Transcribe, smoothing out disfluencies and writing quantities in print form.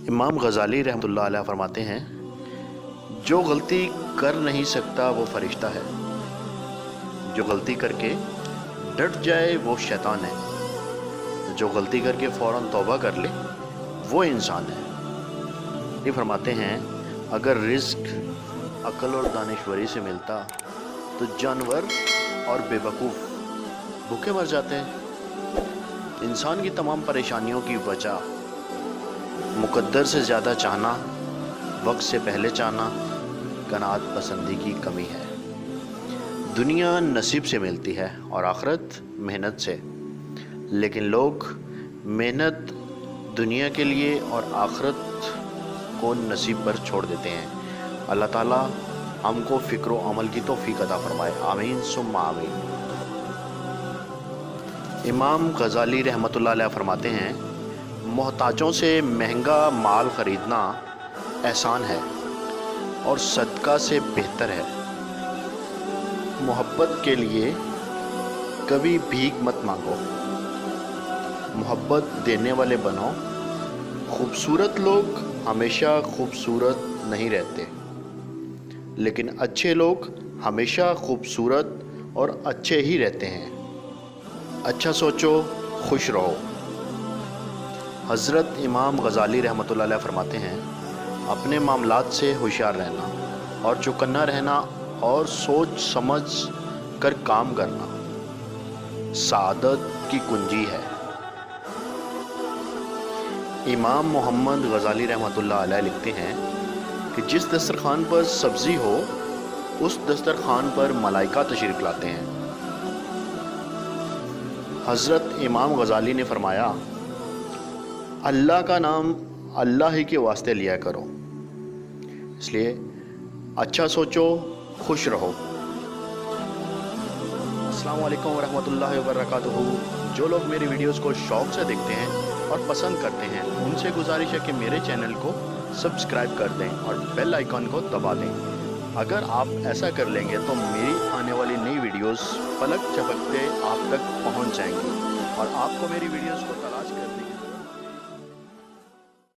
امام غزالی رحمۃ اللہ علیہ فرماتے ہیں، جو غلطی کر نہیں سکتا وہ فرشتہ ہے، جو غلطی کر کے ڈٹ جائے وہ شیطان ہے، جو غلطی کر کے فوراً توبہ کر لے وہ انسان ہے۔ یہ فرماتے ہیں اگر رزق عقل اور دانشوری سے ملتا تو جانور اور بے وقوف بھوکے مر جاتے ہیں۔ انسان کی تمام پریشانیوں کی وجہ مقدر سے زیادہ چاہنا، وقت سے پہلے چاہنا، قناعت پسندی کی کمی ہے۔ دنیا نصیب سے ملتی ہے اور آخرت محنت سے، لیکن لوگ محنت دنیا کے لیے اور آخرت کو نصیب پر چھوڑ دیتے ہیں۔ اللہ تعالیٰ ہم کو فکر و عمل کی توفیق عطا فرمائے، آمین ثم آمین۔ امام غزالی رحمۃ اللہ علیہ فرماتے ہیں، محتاجوں سے مہنگا مال خریدنا احسان ہے اور صدقہ سے بہتر ہے۔ محبت کے لیے کبھی بھیک مت مانگو، محبت دینے والے بنو۔ خوبصورت لوگ ہمیشہ خوبصورت نہیں رہتے، لیکن اچھے لوگ ہمیشہ خوبصورت اور اچھے ہی رہتے ہیں۔ اچھا سوچو، خوش رہو۔ حضرت امام غزالی رحمۃ اللہ علیہ فرماتے ہیں، اپنے معاملات سے ہوشیار رہنا اور چوکنا رہنا اور سوچ سمجھ کر کام کرنا سعادت کی کنجی ہے۔ امام محمد غزالی رحمۃ اللہ علیہ لکھتے ہیں کہ جس دسترخوان پر سبزی ہو اس دسترخوان پر ملائکہ تشریف لاتے ہیں۔ حضرت امام غزالی نے فرمایا، اللہ کا نام اللہ ہی کے واسطے لیا کرو، اس لیے اچھا سوچو، خوش رہو۔ السلام علیکم ورحمۃ اللہ وبرکاتہ۔ جو لوگ میری ویڈیوز کو شوق سے دیکھتے ہیں اور پسند کرتے ہیں ان سے گزارش ہے کہ میرے چینل کو سبسکرائب کر دیں اور بیل آئیکن کو دبا دیں۔ اگر آپ ایسا کر لیں گے تو میری آنے والی نئی ویڈیوز پلک جھپکتے آپ تک پہنچ جائیں گی اور آپ کو میری ویڈیوز کو